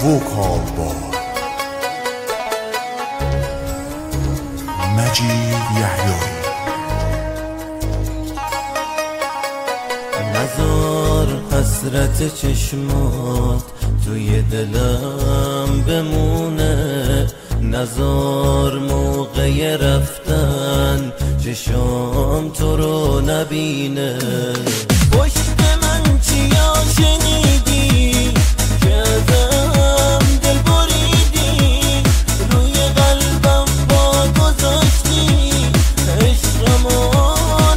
وکال با مجید یحیایی. نذار حسرت چشمات توی دلم بمونه، نذار موقع رفتن چشام تو رو نبینه. پشت من چیا شنیدی که ازم دل بریدی، روی قلبم با گذاشتی عشقمو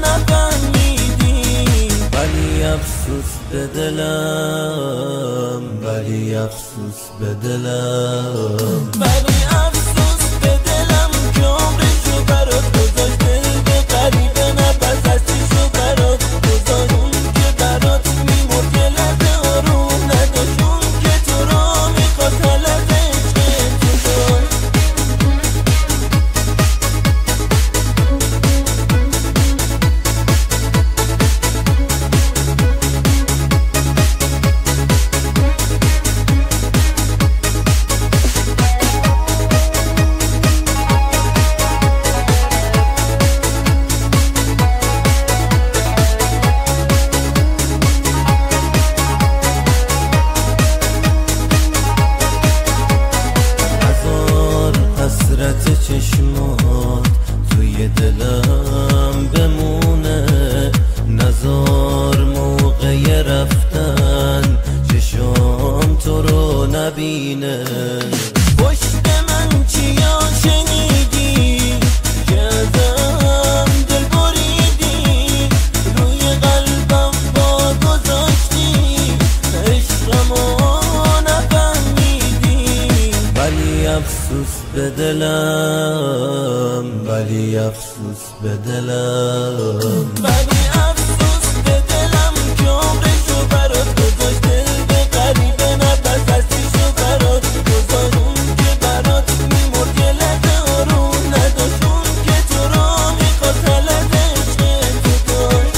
نفهمیدی. ولی افسوس به دلم، ولی افسوس به دلم، ولی افسوس به دلم که عمرشو برات گذاشت دل به غریبه نفس هستیشو برات گذاشت. اون که برات میمرد که لحظه آروم نداشت، اون که تو رو میخواست حالت عشق تو داشت. حسرت چشمات توی دلم بمونه، نذار موقع رفتن چشام تو رو نبینه. پشت من چیا شنیدی که ازم دل بریدی، روی قلبم با گذاشتی عشقمو نفهمیدی. ولی افسوس به دلم، ولی افسوس به دلم، ولی افسوس به دلم که عمرشو برات گذاشت دل به غریبه نفس هستیشو برات گذاشت. اون که برات میمرد یه لحظه آروم نداشت، اون که تو رو میخواست حالت عشق تو داشت.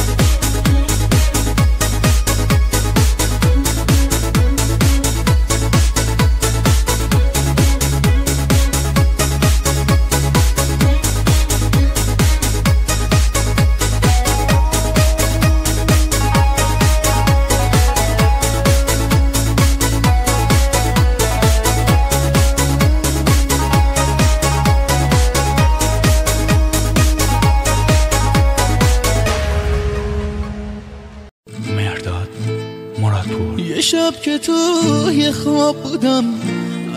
یه شب که توی خواب بودم،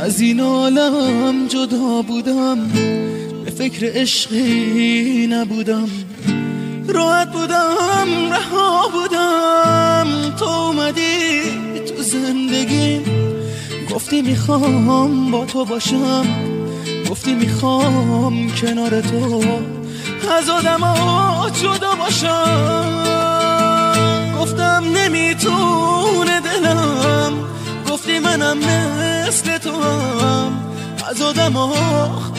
از این عالم جدا بودم، به فکر عشقی نبودم، راحت بودم رها بودم. تو اومدی تو زندگی، گفتی میخوام با تو باشم، گفتی میخوام کنار تو از آدما جدا باشم. گفتم نمیتونه دلم، گفتی منم مثل تو هم، از آدما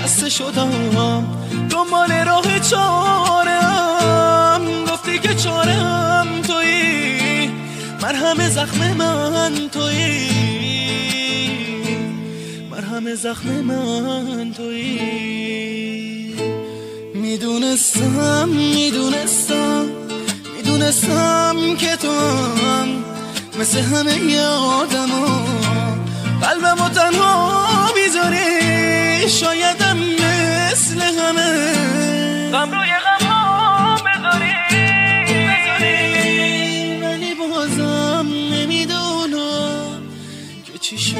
خسته شدم، دنبال راه چاره‌ام. گفتی که چاره‌ام تویی، مرهم زخم من تویی، مرهم زخم من تویی. میدونستم که تو هم مثل همه آدما قلبمو تنها بیزاری، شایدم مثل همه غم روی غم‌ها بذاری. ولی بازم نمیدونم که چی شد،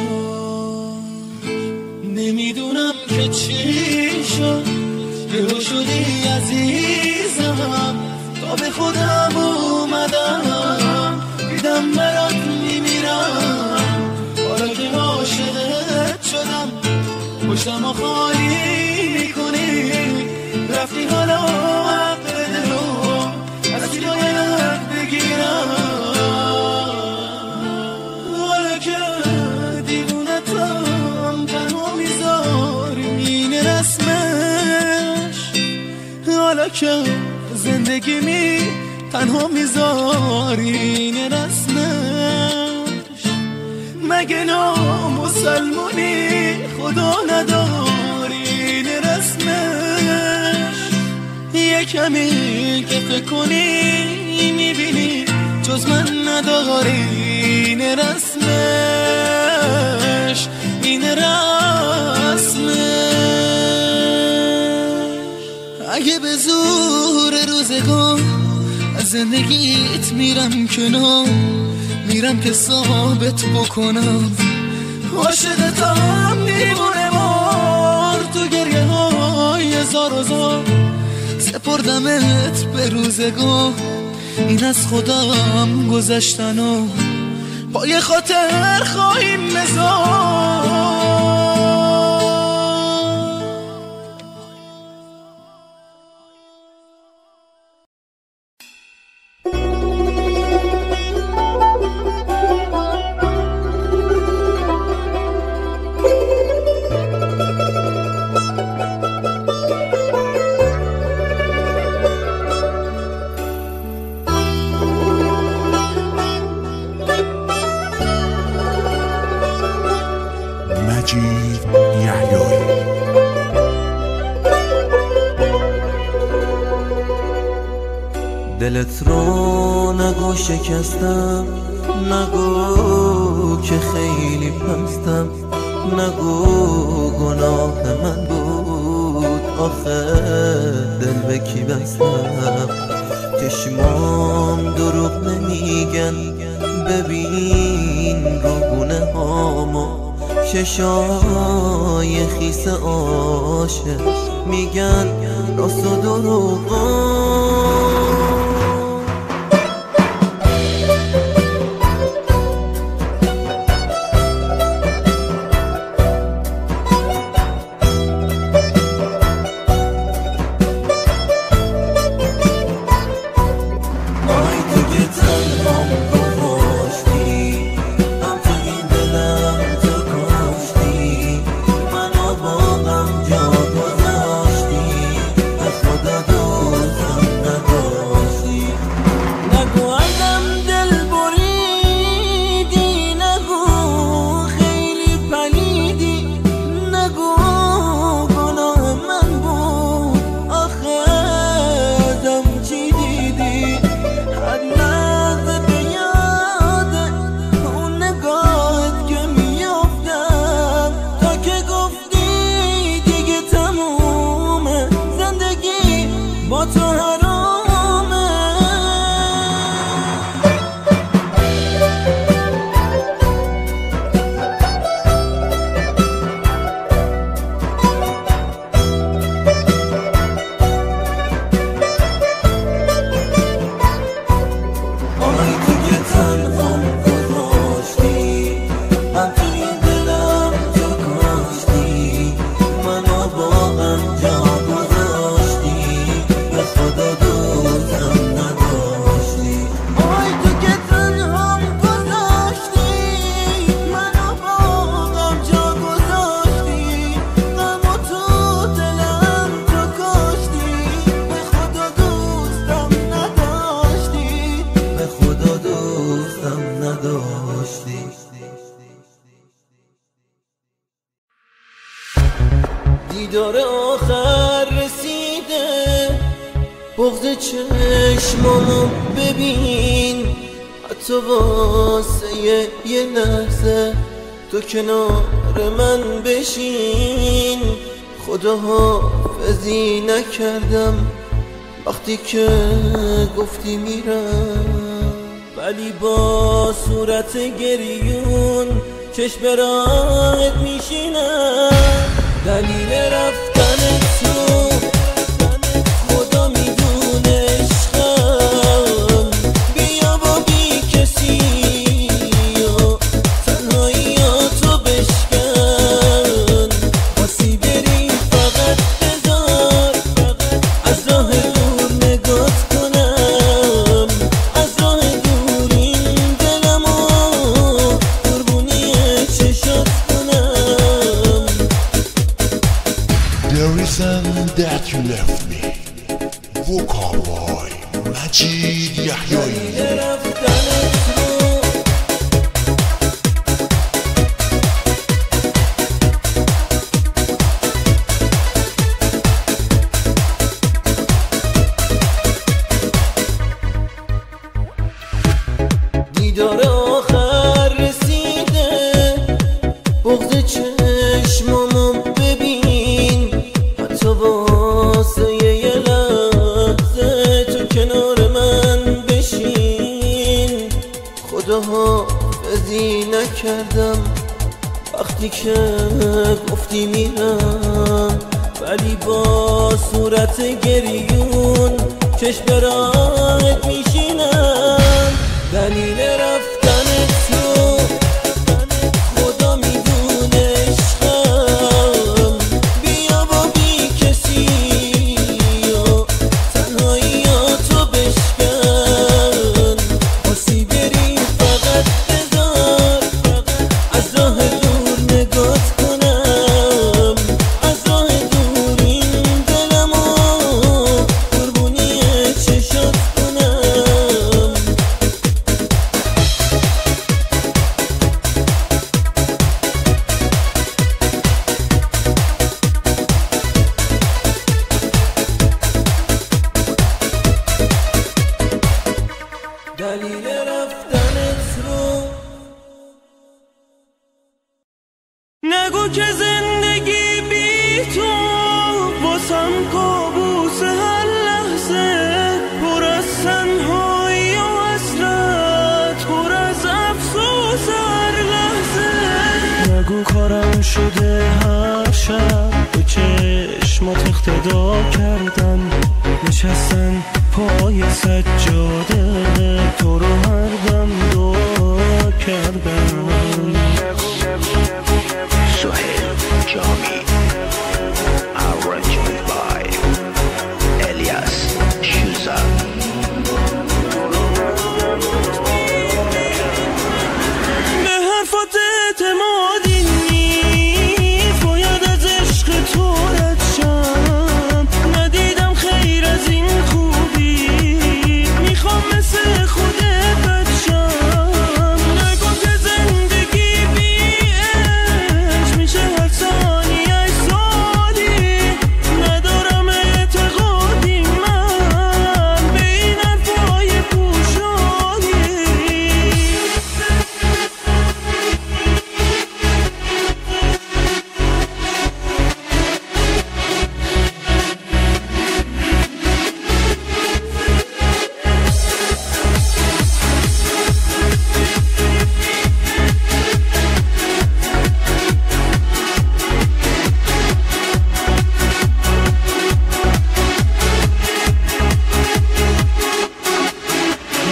نمیدونم که چی شد. یهو شدی عزیزم، تا به خودم اومدم، دیدم برات میمیرم. حالا که عاشقت شدم، پشتمو خالی میکنی، رفتی حالا حق بده رو از کی باید بگیرم. حالا که دیوونتم تنها میذاری این رسمش، حالا که زندگی می تنها میذاری این رسمش. مگه نامسلمونی خدا نداری این رسمش؟ یه کمی که فکر کنی میبینی جز من نداری این رسمش، این رسمش. اگه به زور روزگار از زندگیت میرم کنار، میرم که ثابت بکنم عاشقتم دیوونه وار. تو گریه های زار و زار سپردمت به روزگار، این از خودم گذشتن و پای خاطر خواهیم نزار. مجید یحیایی. دلت رو نگو شکستم، نگو که خیلی پستم، نگو گناه من بود آخه دل به کی بستم. چشمام دروغ نمیگن، ببین روگونه هامو چشای خیس عاشق میگن راست و دروغ. دیدار آخر رسیده، بغض چشمامو ببین، حتی واسه یه لحظه تو کنار من بشین. خدا حافظی نکردم وقتی که گفتی میرم، ولی با صورت گریون چشم راهت میشینم. دلیل رفتن تو خدا میدونه عشقم، بیا با بی کسی و تنهاییاتو بشکن. خواستی بری فقط بذار از راه دور نگات کنم، از راه دور این دلمو قربونی چشات کنم. The reason that you left me. Vocal boy مجید یحیایی. خدا حافظی نکردم وقتی که گفتی میرم، ولی با صورت گریون چشم راهت میشینم. دلیل رفتن تو خدا میدونه عشقم، بیا با بی کسی و تنهاییاتو بشکن، خواستی بری فقط بذار از راه دور نگات کنم، از راه دور این دلمو قربونی چشات کنم. دلیل رفتنت رو نگو که زندگی بی تو واسم کابوس هر لحظه، پر از تنهایی و حسرت، پر از افسوس هر لحظه. نگو کارم شده هر شب به چشمات اقتدا کردن، نشستن پای سجاده تو رو هر دم دعا کردن. Suhail Jami, arranged by Elias Shuza. به حرفات اعتمادی نیست، باید از عشق تو رد شم، ندیدم خیر از این خوبی، میخوام مثل خودت بد شم. نگو که زندگی بی عشق میشه هر ثانیه سالی، ندارم اعتقادی من به این حرفای پوشانی.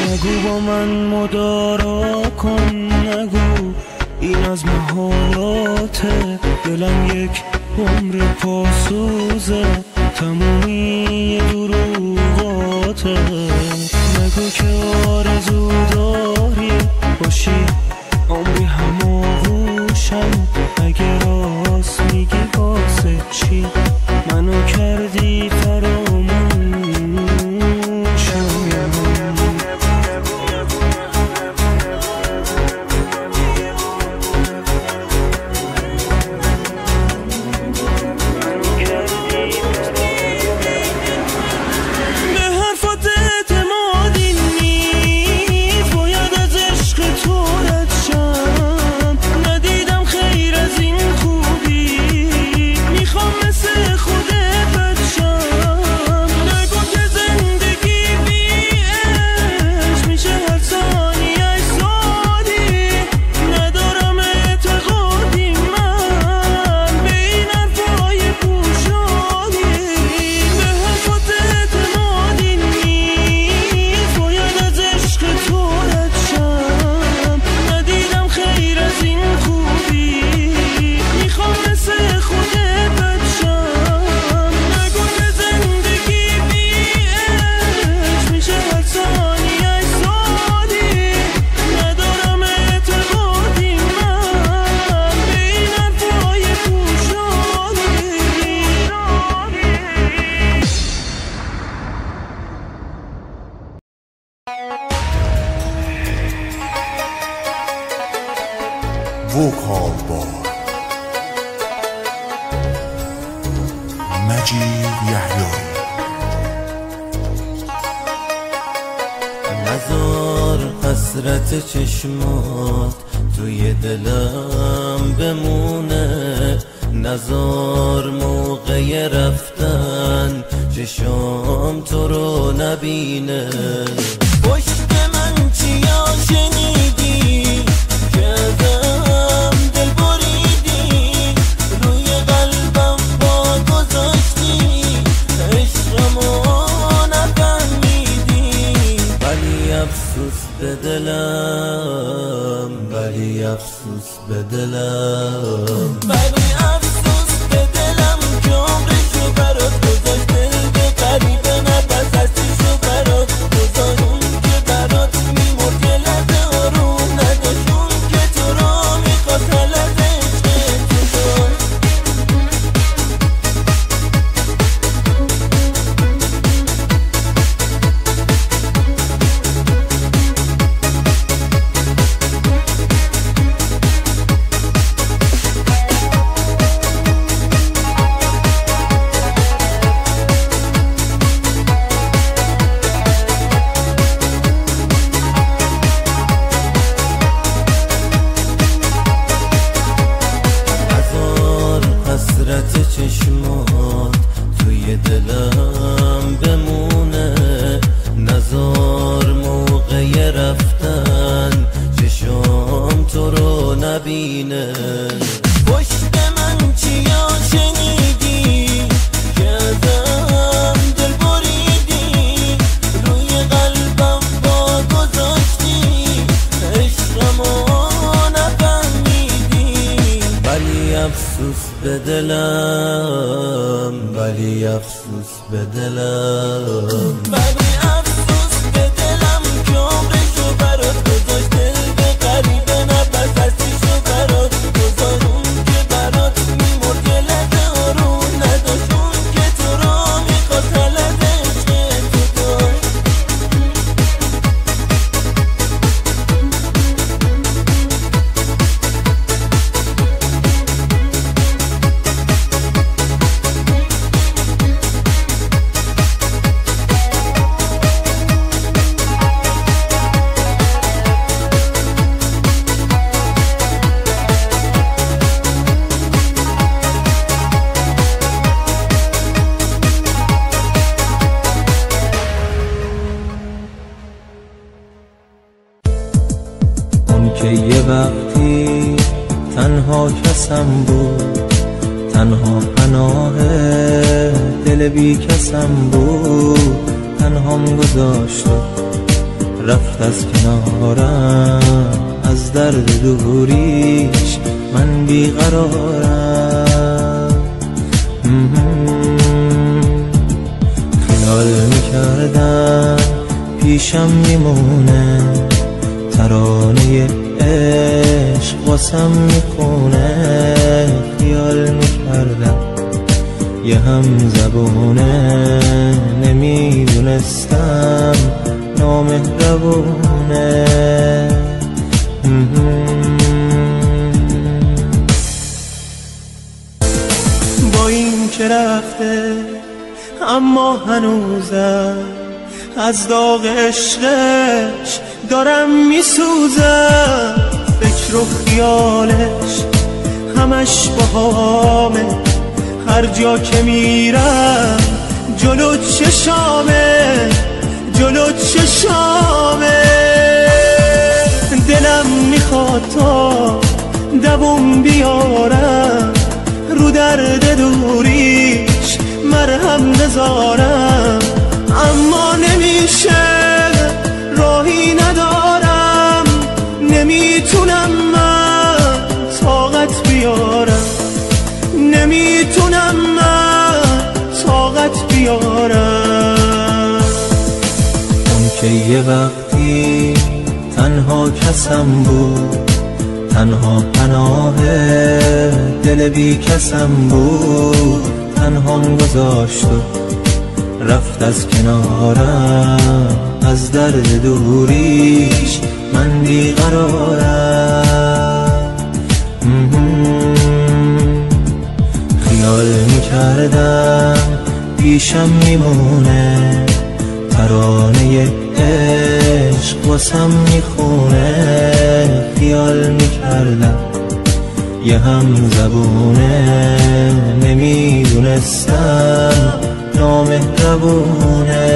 نگو با من مدارا کن، نگو این از محالاته، دلم یک عمر پاسوزه، تمومی دروغاته. نگو که آرزو داری باشی عمری هماغوشم، اگه راست میگی واسه چی منو کردی فراموشم. به حرفات اعتمادی نیست، باید از عشق تو رد شم، ندیدم خیر از این خوبی، میخوام مثل خودت بد شم. نگو که زندگی بی عشق میشه هر ثانیه سالی، ندارم اعتقادی من به این حرفای پوشانی. به حرفات اعتمادی نیست، باید از عشق تو رد شم، ندیدم خیر از این خوبی، میخوام مثل خودت بد شم. نگو که زندگی بی عشق میشه هر ثانیه سالی، ندارم اعتقادی من به این حرفای پوشانی. وکال بار مجید یحیایی. نزار حسرت چشمات توی دلم بمونه، نزار موقع رفتن چشام تو رو نبینه. پشت من چیا شنیدی دلم ولی افسوس به دلم، ولی افسوس به دلم که عمرشو برات گذاشت دل به غریبه نفس هستیشو برات گذاشت، اون که برات میمرد که لحظه آروم نداشت، اون که تو را میخواست لحظه عشق تو داشت. حسرت چشمات توی دلم بمونه، نزار موقع رفتن چشام تو رو نبینه. پشت من چیا شنیدی که ازم دل بریدی، روی قلبم با گذاشتی عشقمو نفهمیدی، ولی افسوس به دلم، ولی افسوس به دلم، ولی افسوس به دلم که عمرشو برات گذاشت دل به غریبه نفس هستیشو برات گذاشت، اون که برات میمرد که لحظه آروم نداشت، اون که تو را میخواست لحظه عشق تو داشت. که یه وقتی تنها کسم بود، تنها پناه دل بی کسم بود، تنهام گذاشت رفت از کنارم، از درد دوریش من بیقرارم. خیال میکردم پیشم میمونه، ترانه عشق واسم میخونه، خیال میکردم یه هم زبونه، نمیدونستم نامهربونه. با این که رفته اما هنوزم از داغ عشقش دارم میسوزم، فکر و خیالش همش باهامه، هر جا که میرم جلو چشامه، جلو چشامه. دلم میخواد تا دووم بیارم، رو درد دوریش مرهم نذارم، اما نمیشه، راهی ندارم، نمیتونم من طاقت بیارم، نمیتونم من طاقت بیارم. اون که یه وقتی تنها کسم بود، تنها پناه دل بی کسم بود، تنهام گذاشت رفت از کنارم، از درد دوریش من بیقرارم. خیال میکردم پیشم میمونه، ترانه عشق واسم میخونه، خیال میکردم یه هم زبونه، نمیدونستم نامهربونه.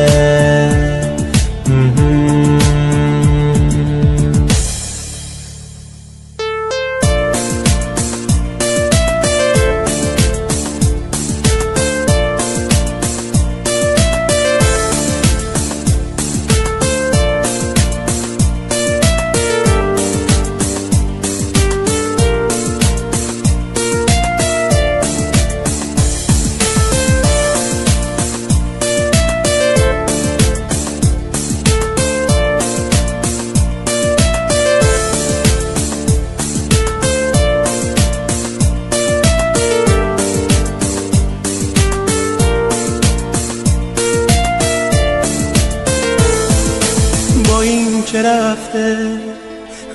نرفته،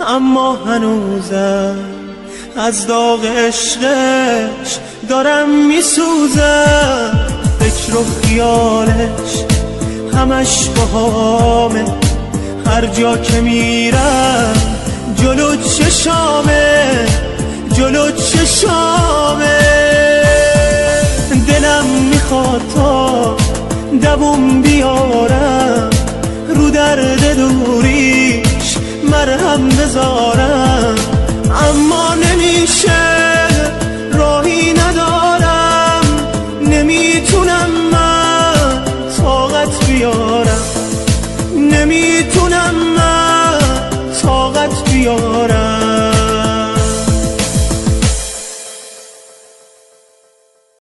اما هنوزم از داغ عشقش دارم میسوزم. فکر و خیالش همش باهامه، هر جا که میرم جلو چشامه، جلو چشامه. دلم میخواد تا دووم بیارم، رو درد دوریش مرهم بذارم، اما نمیشه، راهی ندارم، نمیتونم من طاقت بیارم، نمیتونم من طاقت بیارم.